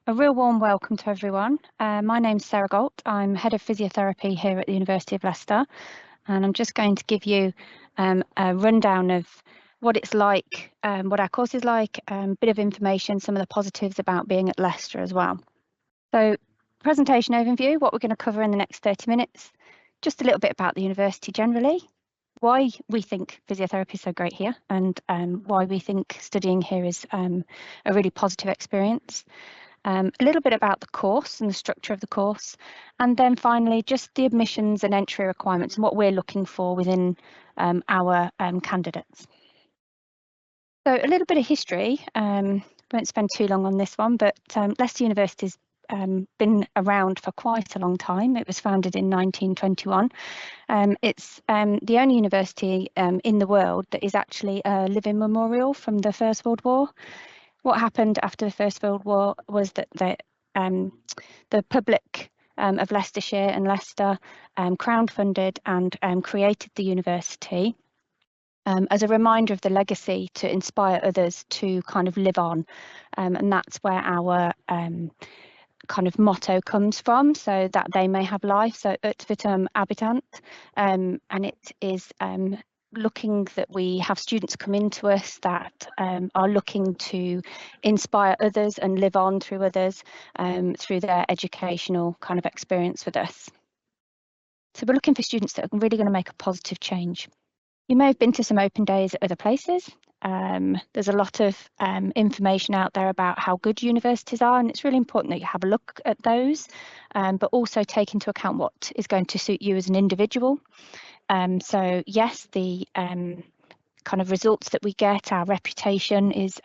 A real warm welcome to everyone. My name's Sarah Galt. I'm Head of Physiotherapy here at the University of Leicester, and I'm just going to give you a rundown of what it's like, what our course is like, a bit of information, some of the positives about being at Leicester as well. So, presentation overview, what we're going to cover in the next 30 minutes, just a little bit about the university generally, why we think physiotherapy is so great here, and why we think studying here is a really positive experience. A little bit about the course and the structure of the course, and then finally just the admissions and entry requirements and what we're looking for within our candidates. So a little bit of history, won't spend too long on this one, but Leicester University's been around for quite a long time. It was founded in 1921. It's the only university in the world that is actually a living memorial from the First World War. What happened after the First World War was that the public of Leicestershire and Leicester crowdfunded and created the university as a reminder of the legacy to inspire others to kind of live on. And that's where our kind of motto comes from, so that they may have life, so ut vitam habitant, and it is looking that we have students come into us that are looking to inspire others and live on through others through their educational kind of experience with us. So we're looking for students that are really going to make a positive change. You may have been to some open days at other places. There's a lot of information out there about how good universities are, and it's really important that you have a look at those, but also take into account what is going to suit you as an individual. So yes, the kind of results that we get, our reputation is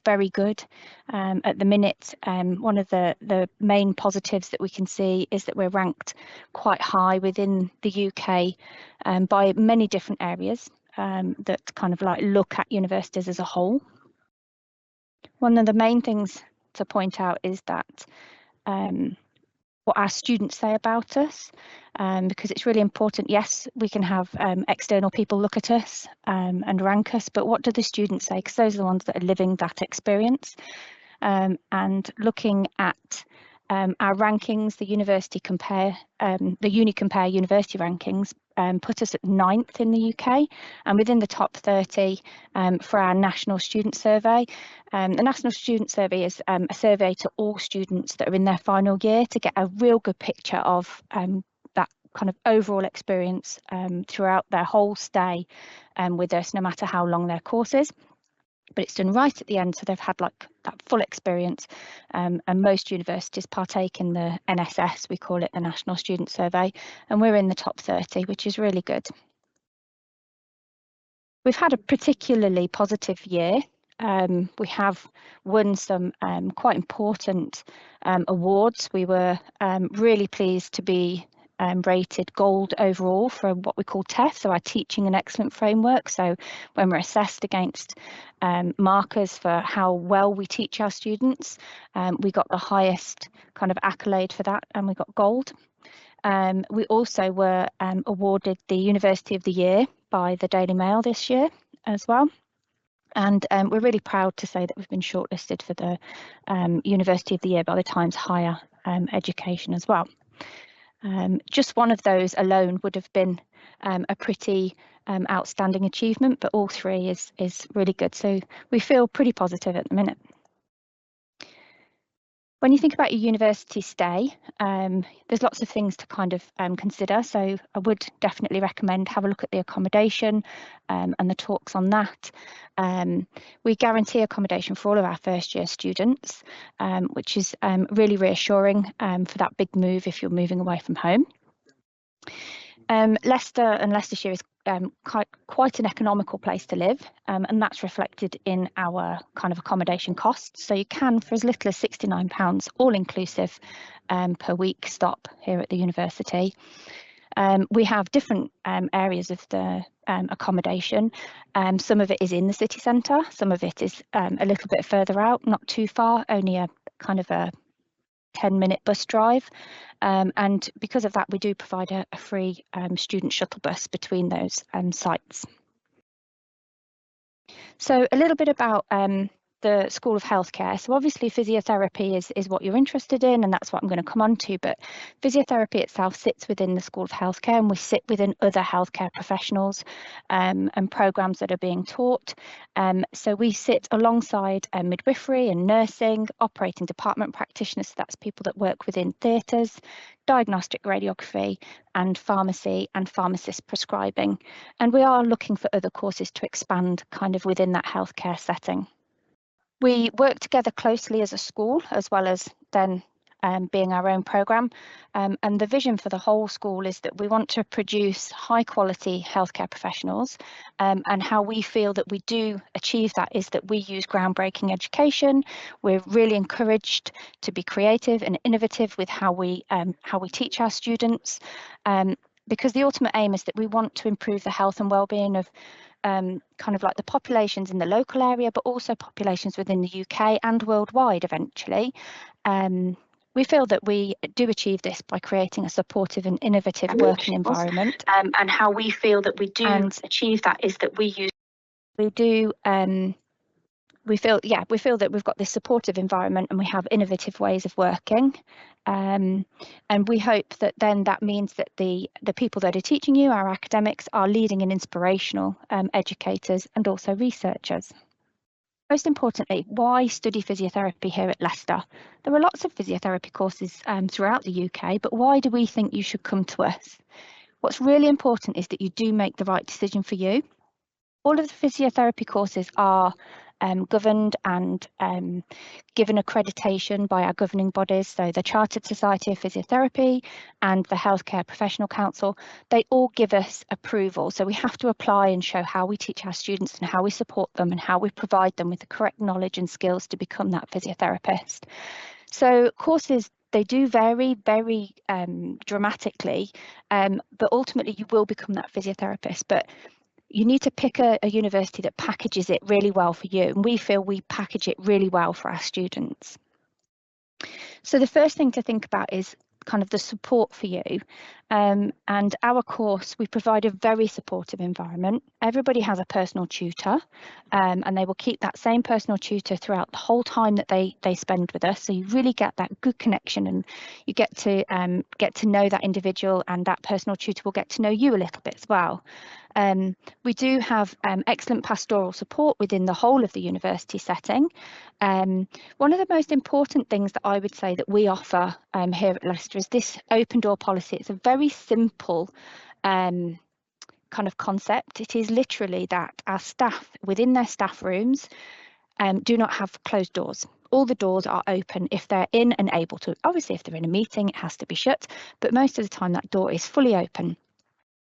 very good. At the minute, one of the main positives that we can see is that we're ranked quite high within the UK by many different areas that kind of like look at universities as a whole. One of the main things to point out is that what our students say about us, because it's really important. Yes, we can have external people look at us and rank us, but what do the students say? Because those are the ones that are living that experience. And looking at our rankings, the University Compare, the Uni Compare University rankings put us at 9th in the UK and within the top 30 for our National Student Survey. The National Student Survey is a survey to all students that are in their final year to get a real good picture of that kind of overall experience throughout their whole stay with us, no matter how long their course is. But it's done right at the end, so they've had like that full experience, and most universities partake in the NSS, we call it the National Student Survey, and we're in the top 30, which is really good. We've had a particularly positive year. We have won some quite important awards. We were really pleased to be rated gold overall for what we call TEF, so our Teaching and Excellent Framework. So when we're assessed against markers for how well we teach our students, we got the highest kind of accolade for that, and we got gold. We also were awarded the University of the Year by the Daily Mail this year as well. And we're really proud to say that we've been shortlisted for the University of the Year by the Times Higher Education as well. Just one of those alone would have been a pretty outstanding achievement, but all three is really good. So we feel pretty positive at the minute. When you think about your university stay, there's lots of things to kind of consider. So I would definitely recommend have a look at the accommodation and the talks on that. We guarantee accommodation for all of our first year students, which is really reassuring for that big move if you're moving away from home. Leicester and Leicestershire is quite an economical place to live, and that's reflected in our kind of accommodation costs. So you can, for as little as £69 all inclusive per week, stop here at the university. We have different areas of the accommodation. Some of it is in the city centre, some of it is a little bit further out, not too far, only a kind of a 10-minute bus drive, and because of that we do provide a free student shuttle bus between those sites. So a little bit about the School of Healthcare. So obviously physiotherapy is what you're interested in, and that's what I'm going to come on to, but physiotherapy itself sits within the School of Healthcare, and we sit within other healthcare professionals and programs that are being taught. So we sit alongside midwifery and nursing, operating department practitioners, so that's people that work within theatres, diagnostic radiography and pharmacy and pharmacist prescribing. And we are looking for other courses to expand kind of within that healthcare setting. We work together closely as a school, as well as then being our own programme. And the vision for the whole school is that we want to produce high quality healthcare professionals. And how we feel that we do achieve that is that we use groundbreaking education. We're really encouraged to be creative and innovative with how we teach our students, because the ultimate aim is that we want to improve the health and well-being of kind of like the populations in the local area, but also populations within the UK and worldwide eventually. We feel that we do achieve this by creating a supportive and innovative working environment. And how we feel that we do achieve that is that we feel that we've got this supportive environment and we have innovative ways of working. And we hope that then that means that the people that are teaching you, our academics, are leading and inspirational educators and also researchers. Most importantly, why study physiotherapy here at Leicester? There are lots of physiotherapy courses throughout the UK, but why do we think you should come to us? What's really important is that you do make the right decision for you. All of the physiotherapy courses are governed and given accreditation by our governing bodies. So the Chartered Society of Physiotherapy and the Healthcare Professional Council, they all give us approval. So we have to apply and show how we teach our students and how we support them and how we provide them with the correct knowledge and skills to become that physiotherapist. So courses, they do vary very dramatically, but ultimately you will become that physiotherapist. But you need to pick a university that packages it really well for you, and we feel we package it really well for our students. So the first thing to think about is kind of the support for you. And our course, we provide a very supportive environment. Everybody has a personal tutor, and they will keep that same personal tutor throughout the whole time that they spend with us. So you really get that good connection, and you get to know that individual, and that personal tutor will get to know you a little bit as well. We do have excellent pastoral support within the whole of the university setting. One of the most important things that I would say that we offer here at Leicester is this open door policy. It's a very simple kind of concept. It is literally that our staff within their staff rooms do not have closed doors. All the doors are open if they're in and able to. Obviously, if they're in a meeting, it has to be shut, but most of the time that door is fully open,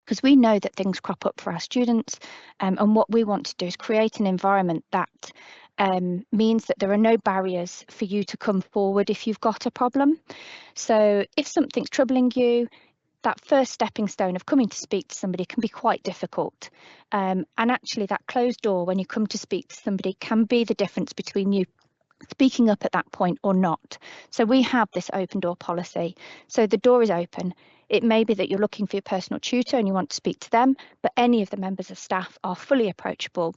because we know that things crop up for our students, and what we want to do is create an environment that means that there are no barriers for you to come forward if you've got a problem. So if something's troubling you, that first stepping stone of coming to speak to somebody can be quite difficult. And actually that closed door when you come to speak to somebody can be the difference between you speaking up at that point or not. So we have this open door policy. So the door is open. It may be that you're looking for your personal tutor and you want to speak to them, but any of the members of staff are fully approachable.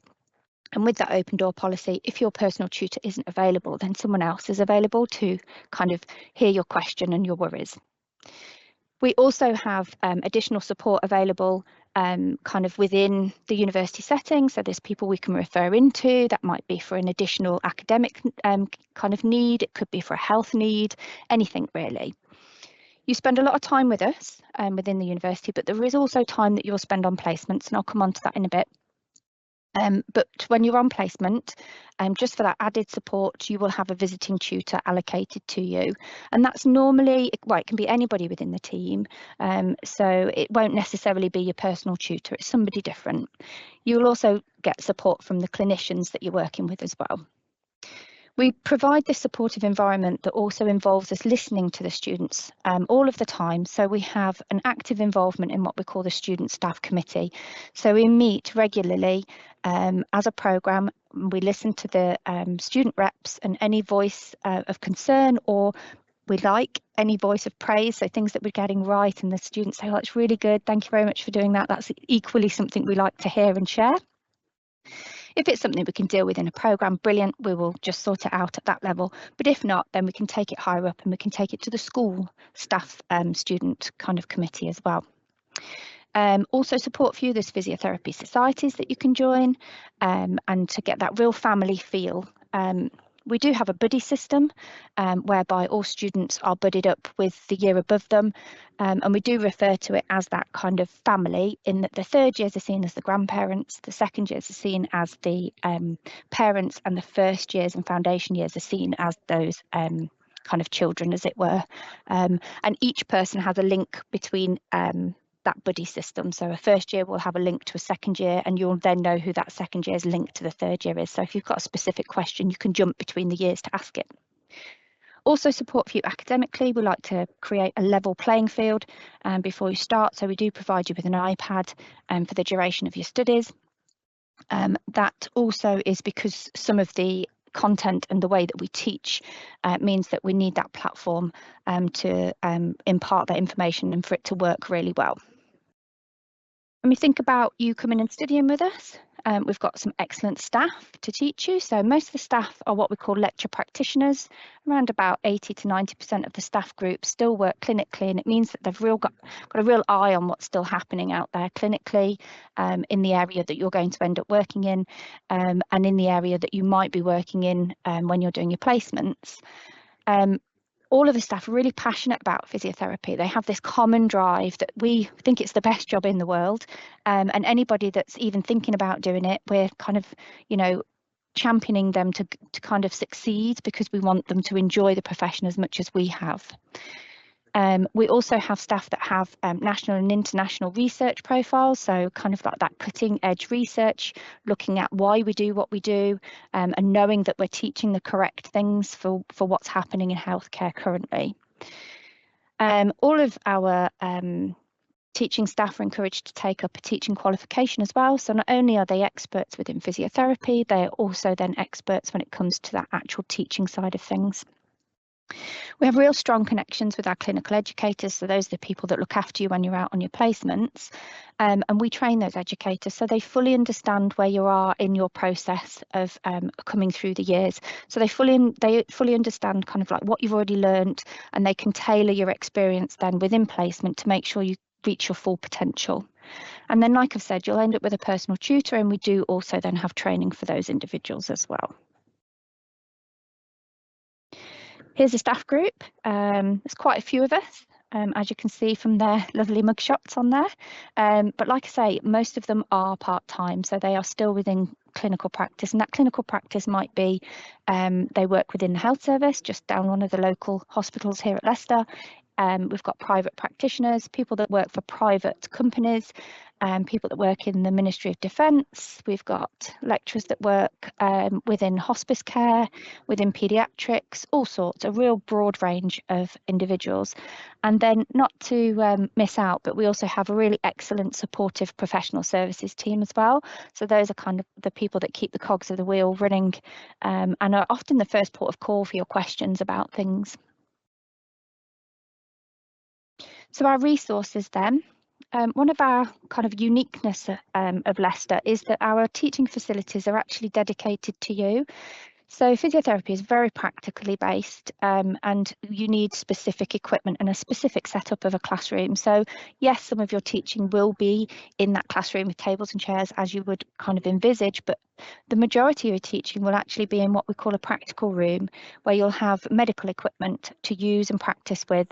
And with that open door policy, if your personal tutor isn't available, then someone else is available to kind of hear your question and your worries. We also have additional support available kind of within the university setting. So there's people we can refer into. That might be for an additional academic kind of need. It could be for a health need, anything really. You spend a lot of time with us within the university, but there is also time that you'll spend on placements, and I'll come on to that in a bit. But when you're on placement, just for that added support, you will have a visiting tutor allocated to you. And that's normally, well, it can be anybody within the team. So it won't necessarily be your personal tutor, it's somebody different. You will also get support from the clinicians that you're working with as well. We provide this supportive environment that also involves us listening to the students all of the time. So we have an active involvement in what we call the Student Staff Committee. So we meet regularly as a programme. We listen to the student reps and any voice of concern, or we like any voice of praise, so things that we're getting right and the students say, oh, it's really good, thank you very much for doing that. That's equally something we like to hear and share. If it's something we can deal with in a programme, brilliant, we will just sort it out at that level. But if not, then we can take it higher up and we can take it to the school staff student kind of committee as well. Also support for you, there's physiotherapy societies that you can join, and to get that real family feel. We do have a buddy system whereby all students are buddied up with the year above them, and we do refer to it as that kind of family, in that the third years are seen as the grandparents, the second years are seen as the parents, and the first years and foundation years are seen as those kind of children, as it were. And each person has a link between that buddy system. So a first year will have a link to a second year, and you'll then know who that second year's link to the third year is. So if you've got a specific question, you can jump between the years to ask it. Also support for you academically. We like to create a level playing field before you start. So we do provide you with an iPad for the duration of your studies. That also is because some of the content and the way that we teach means that we need that platform to impart that information and for it to work really well. When we think about you coming and studying with us, we've got some excellent staff to teach you. So most of the staff are what we call lecture practitioners. Around about 80 to 90% of the staff group still work clinically, and it means that they've got a real eye on what's still happening out there clinically, in the area that you're going to end up working in, and in the area that you might be working in when you're doing your placements. All of the staff are really passionate about physiotherapy. They have this common drive that we think it's the best job in the world. And anybody that's even thinking about doing it, we're kind of, championing them to kind of succeed, because we want them to enjoy the profession as much as we have. We also have staff that have national and international research profiles, so kind of like that cutting edge research, looking at why we do what we do, and knowing that we're teaching the correct things for what's happening in healthcare currently. All of our teaching staff are encouraged to take up a teaching qualification as well. So not only are they experts within physiotherapy, they're also then experts when it comes to that actual teaching side of things. We have real strong connections with our clinical educators, so those are the people that look after you when you're out on your placements, and we train those educators so they fully understand where you are in your process of coming through the years. So they fully understand kind of like what you've already learned, and they can tailor your experience then within placement to make sure you reach your full potential. And then, like I've said, you'll end up with a personal tutor, and we do also then have training for those individuals as well. Here's a staff group. There's quite a few of us, as you can see from their lovely mugshots on there. But like I say, most of them are part-time, so they are still within clinical practice, and that clinical practice might be they work within the health service just down one of the local hospitals here at Leicester. We've got private practitioners, people that work for private companies, people that work in the Ministry of Defence. We've got lecturers that work within hospice care, within paediatrics, all sorts, a real broad range of individuals. And then, not to miss out, but we also have a really excellent supportive professional services team as well. So those are kind of the people that keep the cogs of the wheel running, and are often the first port of call for your questions about things. So our resources then, one of our kind of uniqueness of Leicester is that our teaching facilities are actually dedicated to you. So physiotherapy is very practically based, and you need specific equipment and a specific setup of a classroom. So yes, some of your teaching will be in that classroom with tables and chairs as you would kind of envisage, but the majority of your teaching will actually be in what we call a practical room, where you'll have medical equipment to use and practice with,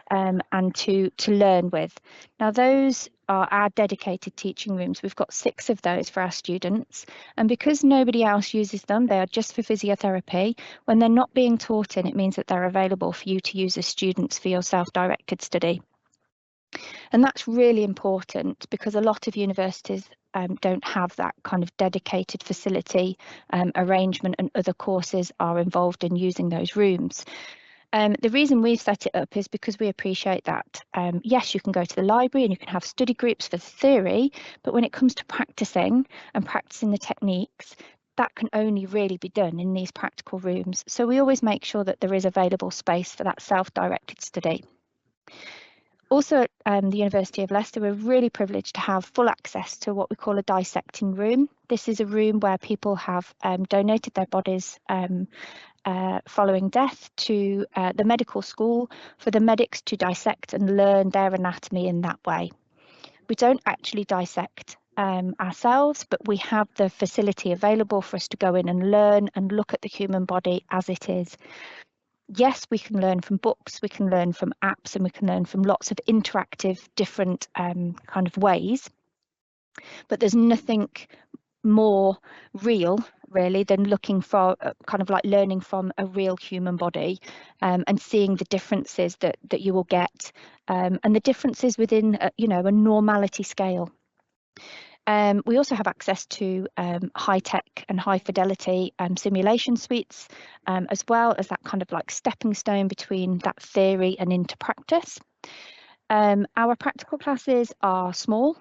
and to learn with. Now those are our dedicated teaching rooms. We've got 6 of those for our students, and because nobody else uses them, they are just for physiotherapy. When they're not being taught in, it means that they're available for you to use as students for your self-directed study. And that's really important, because a lot of universities don't have that kind of dedicated facility arrangement, and other courses are involved in using those rooms. The reason we've set it up is because we appreciate that, yes, you can go to the library and you can have study groups for the theory, but when it comes to practicing and practicing the techniques, that can only really be done in these practical rooms. So we always make sure that there is available space for that self-directed study. Also at the University of Leicester, we're really privileged to have full access to what we call a dissecting room. This is a room where people have donated their bodies following death to the medical school for the medics to dissect and learn their anatomy in that way. We don't actually dissect ourselves, but we have the facility available for us to go in and learn and look at the human body as it is. Yes, we can learn from books, we can learn from apps, and we can learn from lots of interactive different kind of ways, but there's nothing more real really than looking for kind of like learning from a real human body and seeing the differences that you will get and the differences within you know, a normality scale. We also have access to high-tech and high-fidelity simulation suites, as well as that kind of like stepping stone between that theory and into practice. Our practical classes are small.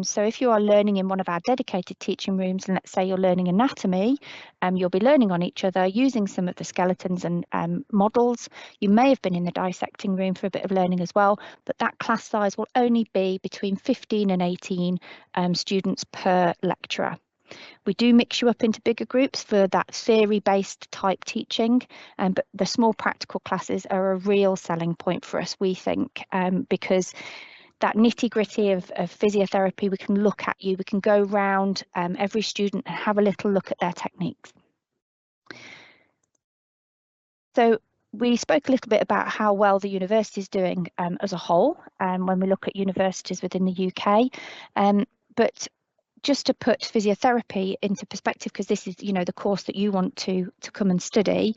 So if you are learning in one of our dedicated teaching rooms, and let's say you're learning anatomy, you'll be learning on each other using some of the skeletons and models. You may have been in the dissecting room for a bit of learning as well, but that class size will only be between 15 and 18 students per lecturer. We do mix you up into bigger groups for that theory-based type teaching, but the small practical classes are a real selling point for us, we think, because that nitty-gritty of physiotherapy, we can look at you, we can go round every student and have a little look at their techniques. So we spoke a little bit about how well the university is doing as a whole when we look at universities within the UK, but just to put physiotherapy into perspective, because this is, you know, the course that you want to come and study,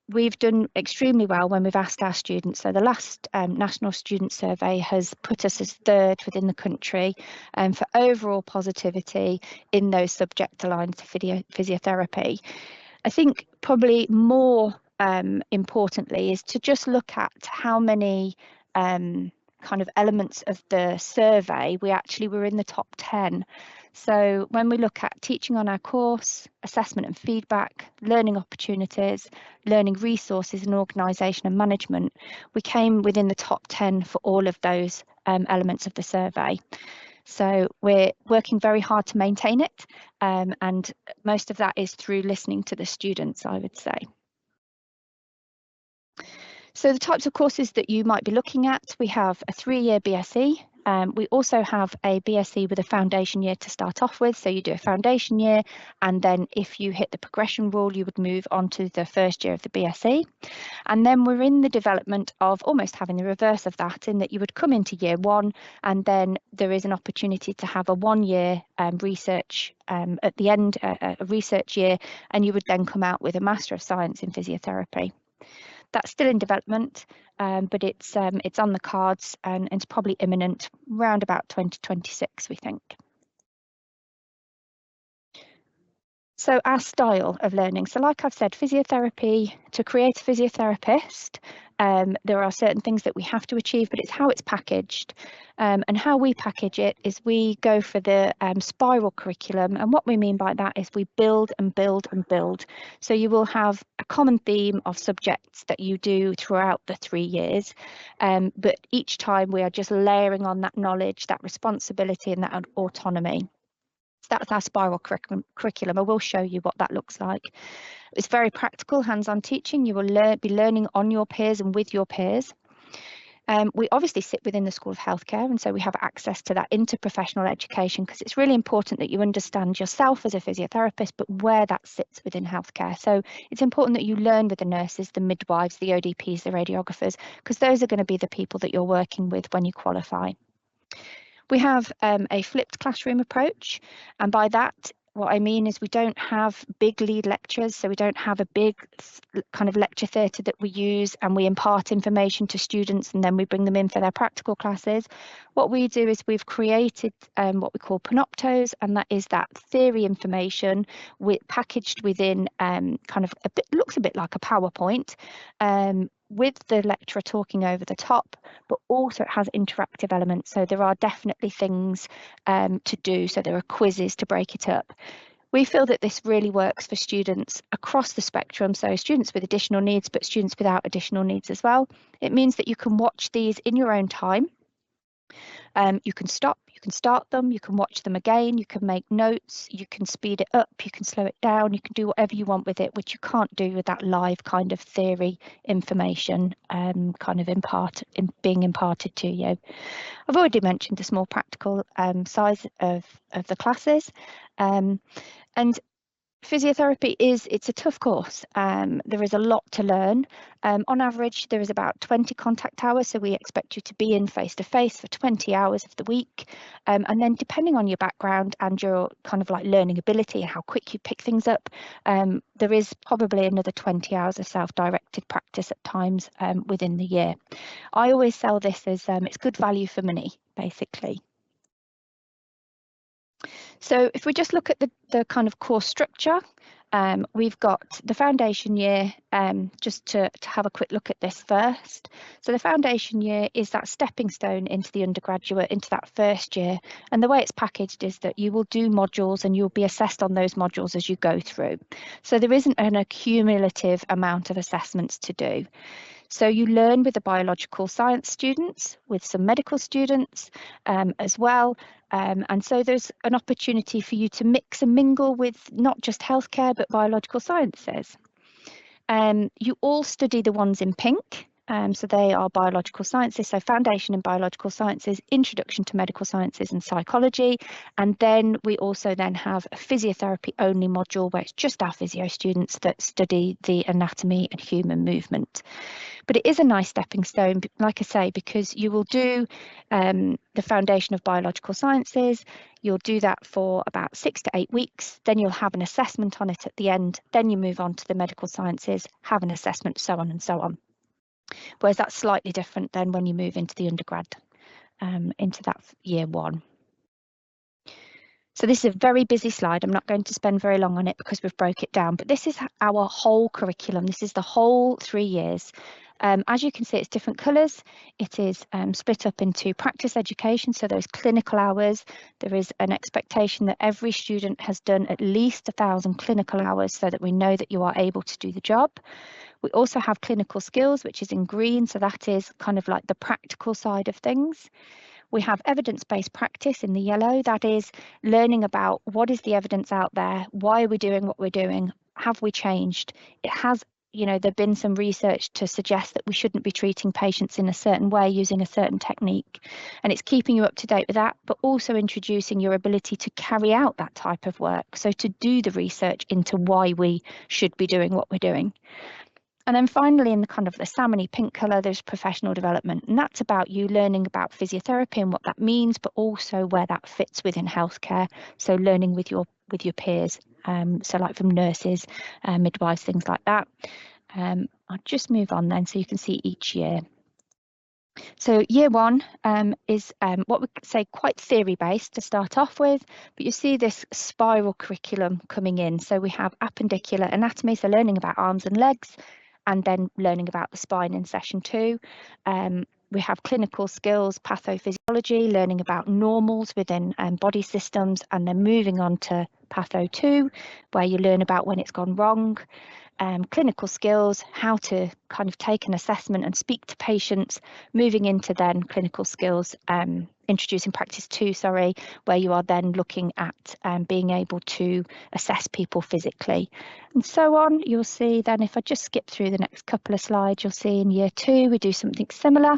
we've done extremely well when we've asked our students. So the last National Student Survey has put us as third within the country for overall positivity in those subject aligned to physiotherapy. I think probably more importantly is to just look at how many kind of elements of the survey we actually were in the top 10. So when we look at teaching on our course, assessment and feedback, learning opportunities, learning resources and organisation and management, we came within the top 10 for all of those elements of the survey. So we're working very hard to maintain it, and most of that is through listening to the students, I would say. So the types of courses that you might be looking at, we have a 3-year BSc. We also have a BSc with a foundation year to start off with. So you do a foundation year, and then if you hit the progression rule, you would move on to the first year of the BSc. And then we're in the development of almost having the reverse of that, in that you would come into year 1, and then there is an opportunity to have a 1-year research at the end, a research year, and you would then come out with a Master of Science in Physiotherapy. That's still in development, but it's on the cards, and it's probably imminent around about 2026, we think. So our style of learning. So like I've said, physiotherapy, to create a physiotherapist, there are certain things that we have to achieve, but it's how it's packaged. And how we package it is we go for the spiral curriculum. And what we mean by that is we build and build and build. So you will have a common theme of subjects that you do throughout the 3 years. But each time we are just layering on that knowledge, that responsibility and that autonomy. That's our spiral curriculum. I will show you what that looks like. It's very practical, hands-on teaching. You will be learning on your peers and with your peers. We obviously sit within the School of Healthcare, and so we have access to that interprofessional education, because it's really important that you understand yourself as a physiotherapist, but where that sits within healthcare. So it's important that you learn with the nurses, the midwives, the ODPs, the radiographers, because those are going to be the people that you're working with when you qualify. We have a flipped classroom approach, and by that, what I mean is we don't have big lead lectures, so we don't have a big kind of lecture theatre that we use and we impart information to students and then we bring them in for their practical classes. What we do is we've created what we call panoptos, and that is that theory information packaged within kind of looks a bit like a PowerPoint, with the lecturer talking over the top, but also it has interactive elements. So there are definitely things to do. So there are quizzes to break it up. We feel that this really works for students across the spectrum, so students with additional needs, but students without additional needs as well. It means that you can watch these in your own time. You can stop, you can start them, you can watch them again, you can make notes, you can speed it up, you can slow it down, you can do whatever you want with it, which you can't do with that live kind of theory information kind of being imparted to you. I've already mentioned the small practical size of the classes, and physiotherapy it's a tough course. There is a lot to learn. On average, there is about 20 contact hours, so we expect you to be in face to face for 20 hours of the week. And then depending on your background and your kind of like learning ability and how quick you pick things up, there is probably another 20 hours of self-directed practice at times within the year. I always sell this as it's good value for money, basically. So if we just look at the kind of course structure, we've got the foundation year, just to have a quick look at this first. So the foundation year is that stepping stone into the undergraduate, into that first year. And the way it's packaged is that you will do modules and you'll be assessed on those modules as you go through. So there isn't an accumulative amount of assessments to do. So you learn with the biological science students, with some medical students as well. And so there's an opportunity for you to mix and mingle with not just healthcare, but biological sciences. You all study the ones in pink. So they are biological sciences, so foundation in biological sciences, introduction to medical sciences and psychology. And then we also then have a physiotherapy only module where it's just our physio students that study the anatomy and human movement. But it is a nice stepping stone, like I say, because you will do the foundation of biological sciences. You'll do that for about 6 to 8 weeks. Then you'll have an assessment on it at the end. Then you move on to the medical sciences, have an assessment, so on and so on. Whereas that's slightly different than when you move into the undergrad, into that year one. So this is a very busy slide. I'm not going to spend very long on it because we've broke it down, but this is our whole curriculum. This is the whole 3 years. As you can see, it's different colours. It is split up into practice education, so those clinical hours. There is an expectation that every student has done at least 1,000 clinical hours so that we know that you are able to do the job. We also have clinical skills, which is in green, so that is kind of like the practical side of things. We have evidence-based practice in the yellow. That is learning about what is the evidence out there, why are we doing what we're doing, have we changed? It has, there've been some research to suggest that we shouldn't be treating patients in a certain way using a certain technique. And it's keeping you up to date with that, but also introducing your ability to carry out that type of work. So to do the research into why we should be doing what we're doing. And then finally, in the kind of the salmony pink colour, there's professional development. And that's about you learning about physiotherapy and what that means, but also where that fits within healthcare. So learning with your peers, so like from nurses, midwives, things like that. I'll just move on then so you can see each year. So year one is what we say quite theory based to start off with, but you see this spiral curriculum coming in. So we have appendicular anatomy, so learning about arms and legs, and then learning about the spine in session 2. We have clinical skills, pathophysiology, learning about normals within body systems, and then moving on to patho 2, where you learn about when it's gone wrong. Clinical skills, how to kind of take an assessment and speak to patients, moving into then clinical skills, introducing practice 2, where you are then looking at being able to assess people physically and so on. You'll see then, if I just skip through the next couple of slides, you'll see in year 2 we do something similar.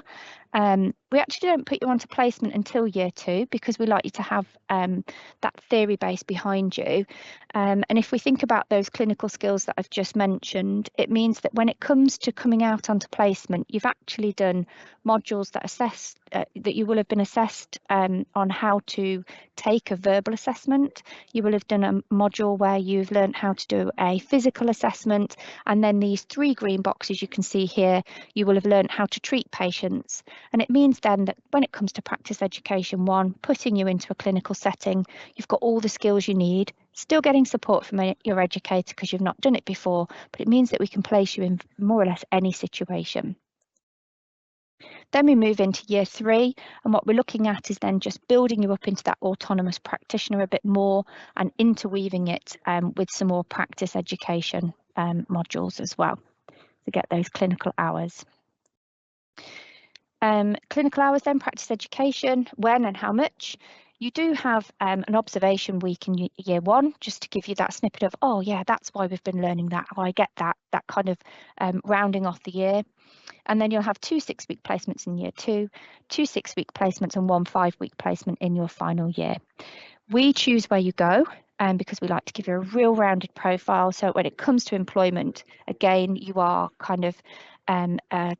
We actually don't put you onto placement until year 2 because we like you to have that theory base behind you. And if we think about those clinical skills that I've just mentioned, it means that when it comes to coming out onto placement, you've actually done modules that assess that you will have been assessed on how to take a verbal assessment. You will have done a module where you've learned how to do a physical assessment, and then these 3 green boxes you can see here, you will have learned how to treat patients. And it means then that when it comes to practice education 1, putting you into a clinical setting, you've got all the skills you need, still getting support from your educator because you've not done it before, but it means that we can place you in more or less any situation. Then we move into year 3, and what we're looking at is then just building you up into that autonomous practitioner a bit more and interweaving it with some more practice education modules as well to get those clinical hours. Clinical hours then, practice education, when and how much. You do have an observation week in year 1, just to give you that snippet of, oh yeah, that's why we've been learning that. Oh, I get that kind of rounding off the year. And then you'll have 2 6-week placements in year 2, 2 6-week placements and 1 5-week placement in your final year. We choose where you go because we like to give you a real rounded profile. So when it comes to employment, again, you are kind of a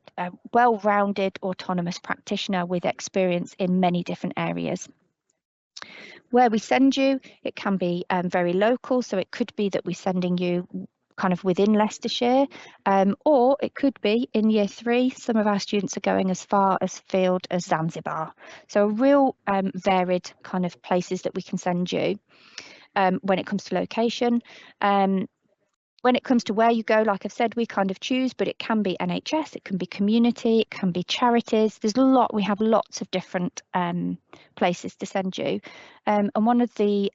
well-rounded autonomous practitioner with experience in many different areas. Where we send you, it can be very local. So it could be that we're sending you kind of within Leicestershire, or it could be in year 3, some of our students are going as far afield as Zanzibar. So real varied kind of places that we can send you when it comes to location. When it comes to where you go, like I've said, we kind of choose, but it can be NHS, it can be community, it can be charities. We have lots of different places to send you. And one of the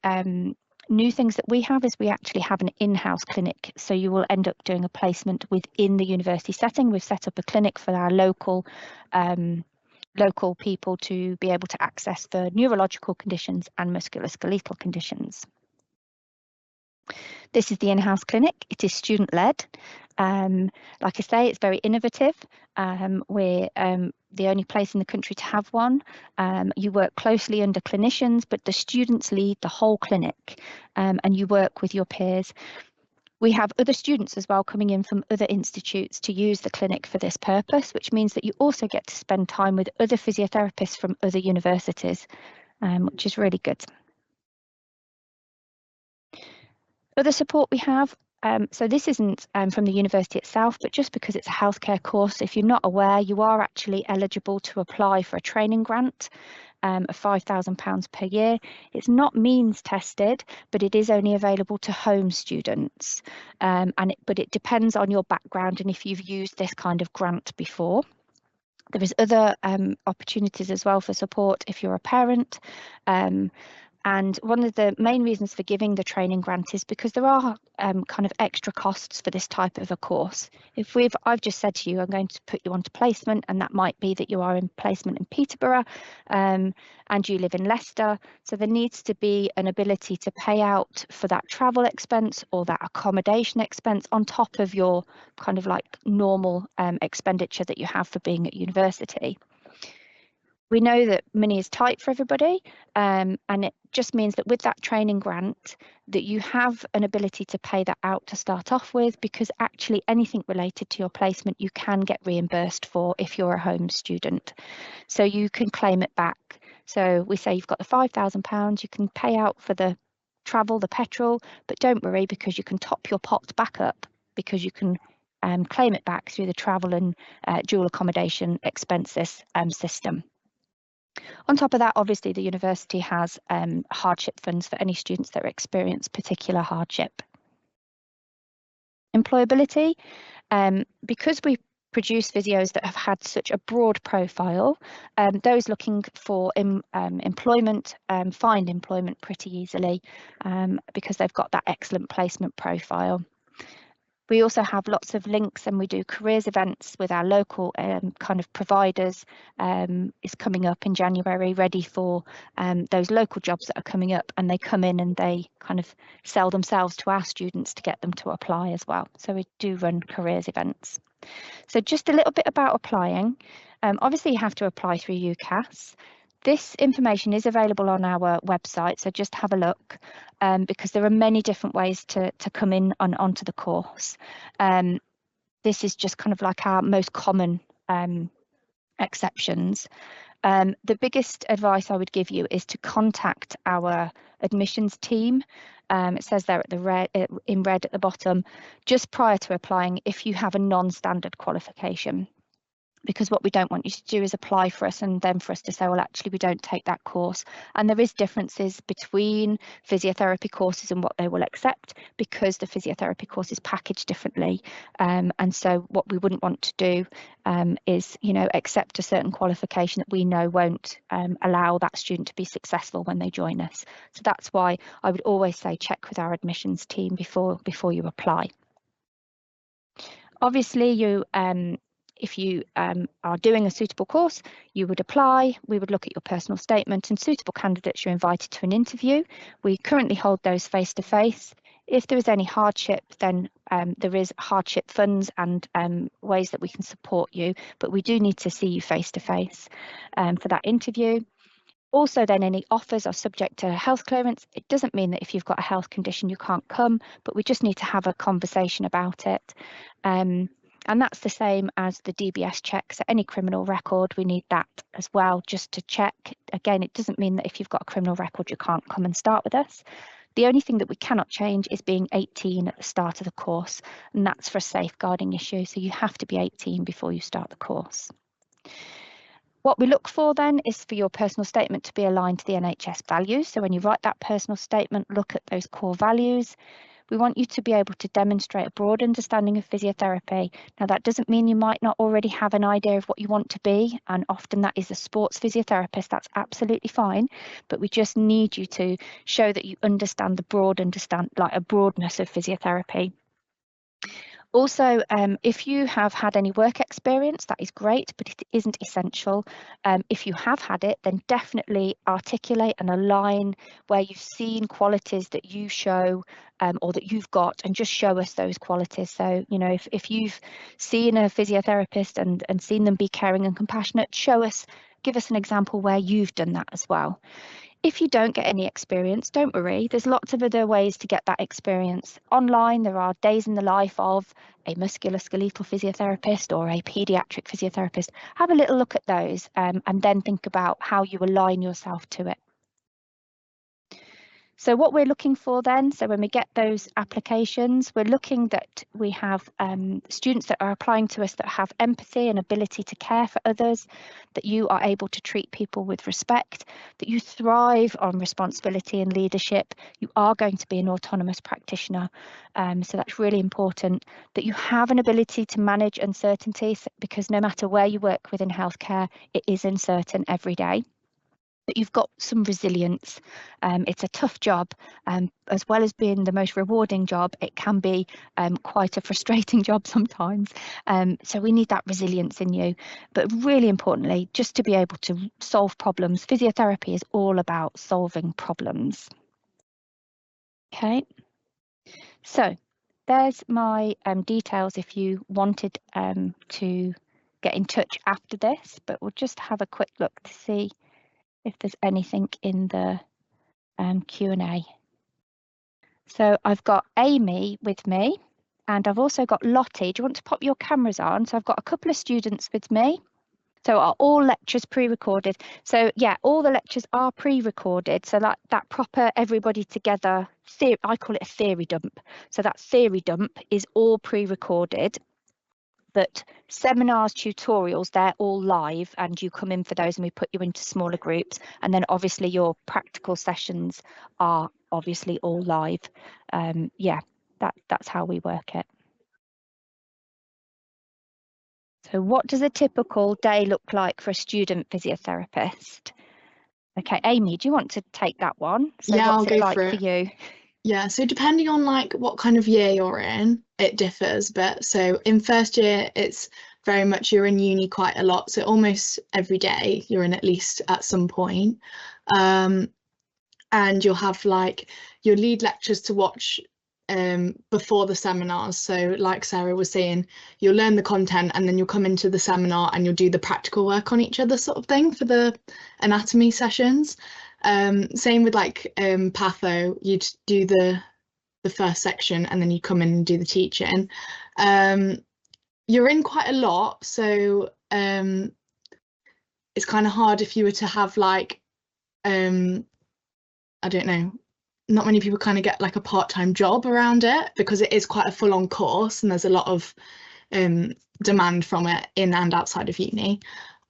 new things that we have is we actually have an in-house clinic. So you will end up doing a placement within the university setting. We've set up a clinic for our local people to be able to access for neurological conditions and musculoskeletal conditions. This is the in-house clinic. It is student-led. Like I say, it's very innovative. We're the only place in the country to have one. You work closely under clinicians, but the students lead the whole clinic, and you work with your peers. We have other students as well coming in from other institutes to use the clinic for this purpose, which means that you also get to spend time with other physiotherapists from other universities, which is really good. Other support we have, so this isn't from the university itself, but just because it's a healthcare course, if you're not aware, you are actually eligible to apply for a training grant of £5,000 per year. It's not means tested, but it is only available to home students. But it depends on your background and if you've used this kind of grant before. There is other opportunities as well for support if you're a parent. And one of the main reasons for giving the training grant is because there are kind of extra costs for this type of a course. I've just said to you, I'm going to put you onto placement, and that might be that you are in placement in Peterborough and you live in Leicester. So there needs to be an ability to pay out for that travel expense or that accommodation expense on top of your kind of like normal expenditure that you have for being at university. We know that money is tight for everybody, and it just means that with that training grant that you have an ability to pay that out to start off with, because actually anything related to your placement you can get reimbursed for if you're a home student. So you can claim it back. So we say you've got the £5,000, you can pay out for the travel, the petrol, but don't worry, because you can top your pot back up, because you can claim it back through the travel and dual accommodation expenses system. On top of that, obviously, the university has hardship funds for any students that experience particular hardship. Employability, because we produce physios that have had such a broad profile, those looking for employment find employment pretty easily because they've got that excellent placement profile. We also have lots of links, and we do careers events with our local kind of providers. Is coming up in January, ready for those local jobs that are coming up, and they come in and they kind of sell themselves to our students to get them to apply as well. So we do run careers events. So just a little bit about applying. Obviously you have to apply through UCAS. This information is available on our website, so just have a look, because there are many different ways to come in onto the course. This is just kind of like our most common exceptions. The biggest advice I would give you is to contact our admissions team. It says there at in red at the bottom, just prior to applying, if you have a non-standard qualification. because what we don't want you to do is apply for us and then for us to say, well, actually, we don't take that course. And there is differences between physiotherapy courses and what they will accept, because the physiotherapy course is packaged differently. And so what we wouldn't want to do is, accept a certain qualification that we know won't allow that student to be successful when they join us. So that's why I would always say check with our admissions team before you apply. Obviously, if you are doing a suitable course, you would apply. We would look at your personal statement, and suitable candidates, you're invited to an interview. We currently hold those face-to-face. If there is any hardship, then there is hardship funds and ways that we can support you, but we do need to see you face-to-face for that interview. Also, then any offers are subject to health clearance. It doesn't mean that if you've got a health condition you can't come, but we just need to have a conversation about it. And that's the same as the DBS check. So any criminal record, we need that as well, just to check. Again, it doesn't mean that if you've got a criminal record you can't come and start with us. The only thing that we cannot change is being 18 at the start of the course, and that's for a safeguarding issue. So you have to be 18 before you start the course. What we look for then is for your personal statement to be aligned to the NHS values. So when you write that personal statement, look at those core values. We want you to be able to demonstrate a broad understanding of physiotherapy. Now, that doesn't mean you might not already have an idea of what you want to be, and often that is a sports physiotherapist. That's absolutely fine, but we just need you to show that you understand a broadness of physiotherapy. Also, if you have had any work experience, that is great, but it isn't essential. If you have had it, then definitely articulate and align where you've seen qualities that you show or that you've got, and just show us those qualities. So, if you've seen a physiotherapist and seen them be caring and compassionate, give us an example where you've done that as well. If you don't get any experience, don't worry. There's lots of other ways to get that experience. Online, there are days in the life of a musculoskeletal physiotherapist or a paediatric physiotherapist. Have a little look at those and then think about how you align yourself to it. So what we're looking for then, so when we get those applications, we're looking that we have students that are applying to us that have empathy and ability to care for others, that you are able to treat people with respect, that you thrive on responsibility and leadership. You are going to be an autonomous practitioner. So that's really important, that you have an ability to manage uncertainty, because no matter where you work within healthcare, it is uncertain every day. That you've got some resilience. It's a tough job, as well as being the most rewarding job, it can be quite a frustrating job sometimes. So we need that resilience in you, but really importantly, just to be able to solve problems. Physiotherapy is all about solving problems. Okay, so there's my details if you wanted to get in touch after this, but we'll just have a quick look to see if there's anything in the Q&A. So I've got Amy with me, and I've also got Lottie. Do you want to pop your cameras on? So I've got a couple of students with me. So are all lectures pre-recorded? So yeah, all the lectures are pre-recorded. So that proper everybody together, I call it a theory dump. So that theory dump is all pre-recorded. But seminars, tutorials, they're all live, and you come in for those and we put you into smaller groups. And then obviously your practical sessions are obviously all live. Yeah, that's how we work it. So what does a typical day look like for a student physiotherapist? Okay, Amy, do you want to take that one? So yeah, what's it like for you? Yeah, so depending on like what kind of year you're in, it differs a bit. So in first year, it's very much you're in uni quite a lot. So almost every day you're in at least at some point. And you'll have like your lead lectures to watch before the seminars. So like Sarah was saying, you'll learn the content and then you'll come into the seminar and you'll do the practical work on each other sort of thing for the anatomy sessions. Same with like patho, you'd do the first section and then you come in and do the teaching. You're in quite a lot, so it's kind of hard if you were to have like I don't know, not many people kind of get like a part-time job around it, because it is quite a full-on course and there's a lot of demand from it in and outside of uni.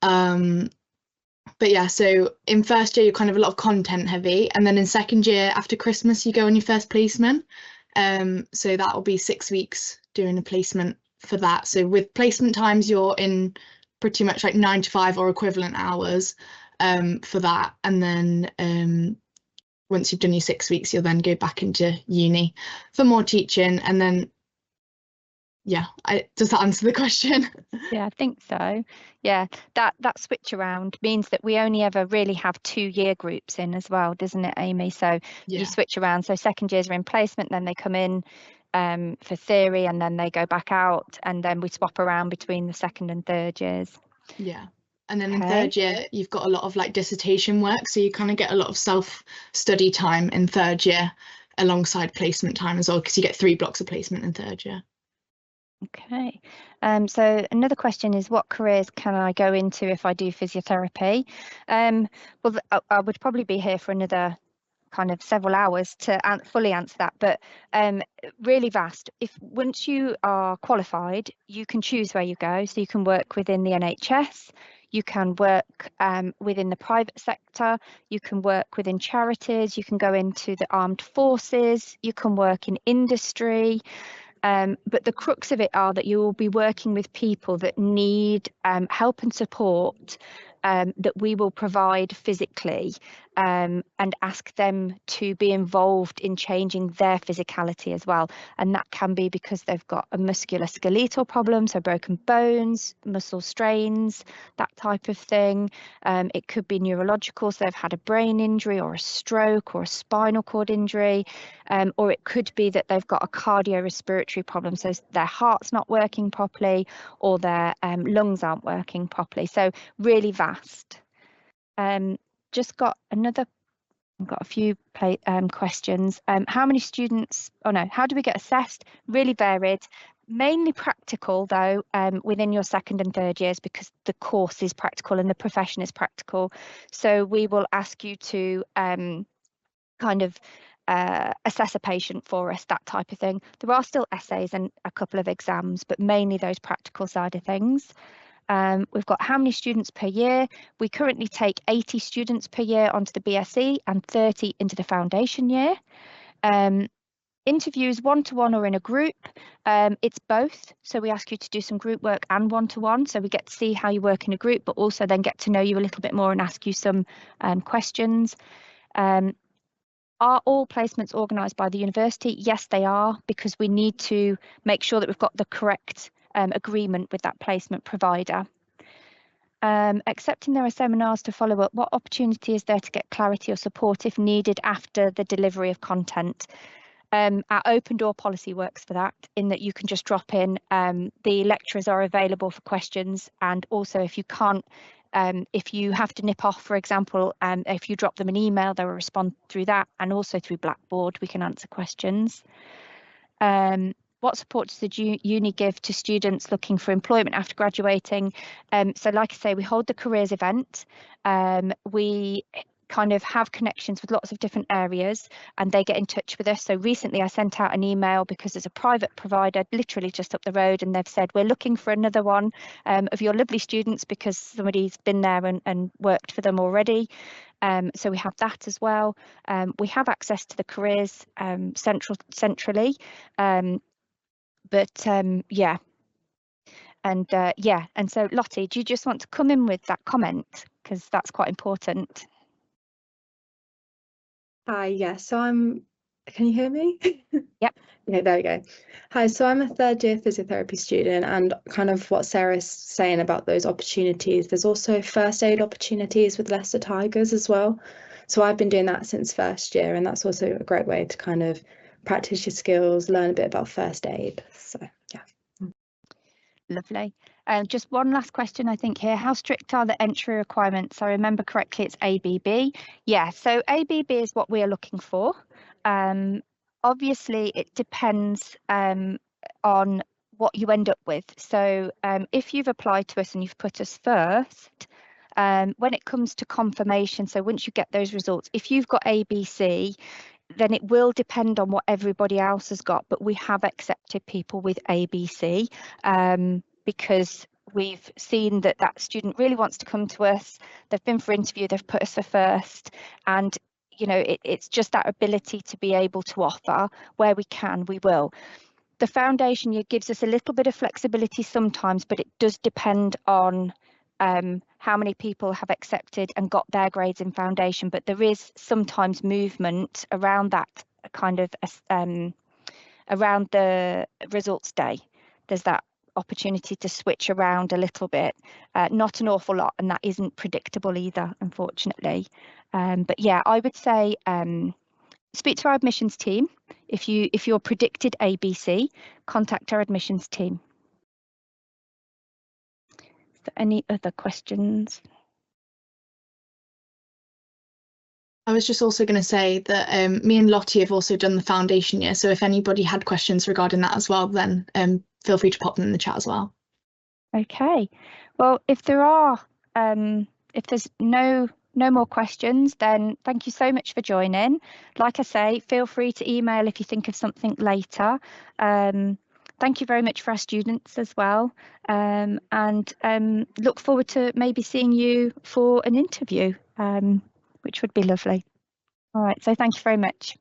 But yeah, so in first year, you're kind of a lot of content heavy. And then in second year, after Christmas, you go on your first placement. So that will be 6 weeks doing a placement for that. So with placement times, you're in pretty much like 9 to 5 or equivalent hours for that. And then once you've done your 6 weeks, you'll then go back into uni for more teaching. And then, yeah, does that answer the question? Yeah, I think so. Yeah, that switch around means that we only ever really have 2-year groups in as well, doesn't it, Amy? So Yeah. you switch around. So second years are in placement, then they come in for theory, and then they go back out, and then we swap around between the second and third years. Yeah. And then in Okay. third year, you've got a lot of like dissertation work. So you kind of get a lot of self-study time in third year alongside placement time as well, because you get 3 blocks of placement in third year. Okay. So another question is, what careers can I go into if I do physiotherapy? Well, I would probably be here for another kind of several hours to fully answer that, but really vast. If once you are qualified, you can choose where you go. So you can work within the NHS, you can work within the private sector, you can work within charities, you can go into the armed forces, you can work in industry. But the crux of it are that you will be working with people that need help and support that we will provide physically, and ask them to be involved in changing their physicality as well. And that can be because they've got a musculoskeletal problem, so broken bones, muscle strains, that type of thing. It could be neurological, so they've had a brain injury or a stroke or a spinal cord injury, or it could be that they've got a cardiorespiratory problem, so their heart's not working properly or their lungs aren't working properly. So really vast. Just got another, I've got a few questions. How many students, how do we get assessed? Really varied, mainly practical though, within your second and third years, because the course is practical and the profession is practical. So we will ask you to kind of assess a patient for us, that type of thing. There are still essays and a couple of exams, but mainly those practical side of things. We've got how many students per year. We currently take 80 students per year onto the BSc and 30 into the foundation year. Interviews one-to-one or in a group. It's both, so we ask you to do some group work and one-to-one, so we get to see how you work in a group, but also then get to know you a little bit more and ask you some questions. Are all placements organised by the university? Yes, they are, because we need to make sure that we've got the correct agreement with that placement provider. Accepting there are seminars to follow up, what opportunity is there to get clarity or support if needed after the delivery of content? Our open door policy works for that, in that you can just drop in. The lecturers are available for questions, and also if you can't, if you have to nip off, for example, if you drop them an email, they will respond through that, and also through Blackboard we can answer questions. What support does the uni give to students looking for employment after graduating? So like I say, we hold the careers event. We kind of have connections with lots of different areas, and they get in touch with us. So recently I sent out an email because there's a private provider literally just up the road, and they've said, we're looking for another one of your lovely students, because somebody's been there and worked for them already. So we have that as well. We have access to the careers centrally, but yeah. And yeah, and so Lottie, do you just want to come in with that comment, because that's quite important? Hi, yeah, so can you hear me? Yep. Okay, there we go. Hi, so I'm a third year physiotherapy student, and kind of what Sarah's saying about those opportunities, there's also first aid opportunities with Leicester Tigers as well. So I've been doing that since first year, and that's also a great way to kind of practice your skills, learn a bit about first aid. So yeah. Lovely. Just one last question, I think here. How strict are the entry requirements? I remember correctly, it's ABB. Yeah, so ABB is what we are looking for. Obviously, it depends on what you end up with. So if you've applied to us and you've put us first, when it comes to confirmation, so once you get those results, if you've got ABC, then it will depend on what everybody else has got. But we have accepted people with ABC because we've seen that that student really wants to come to us. They've been for interview, they've put us for first, and you know, it's just that ability to be able to offer where we can, we will. The foundation year gives us a little bit of flexibility sometimes, but it does depend on how many people have accepted and got their grades in foundation. But there is sometimes movement around that kind of around the results day. There's that opportunity to switch around a little bit, not an awful lot, and that isn't predictable either, unfortunately. But yeah, I would say speak to our admissions team. If you're predicted ABC, contact our admissions team. Is there any other questions? I was just also going to say that me and Lottie have also done the foundation year. So if anybody had questions regarding that as well, then feel free to pop them in the chat as well. Okay. Well, if there are, if there's no more questions, then thank you so much for joining. Like I say, feel free to email if you think of something later. Thank you very much for our students as well, and look forward to maybe seeing you for an interview, which would be lovely. All right, so thank you very much.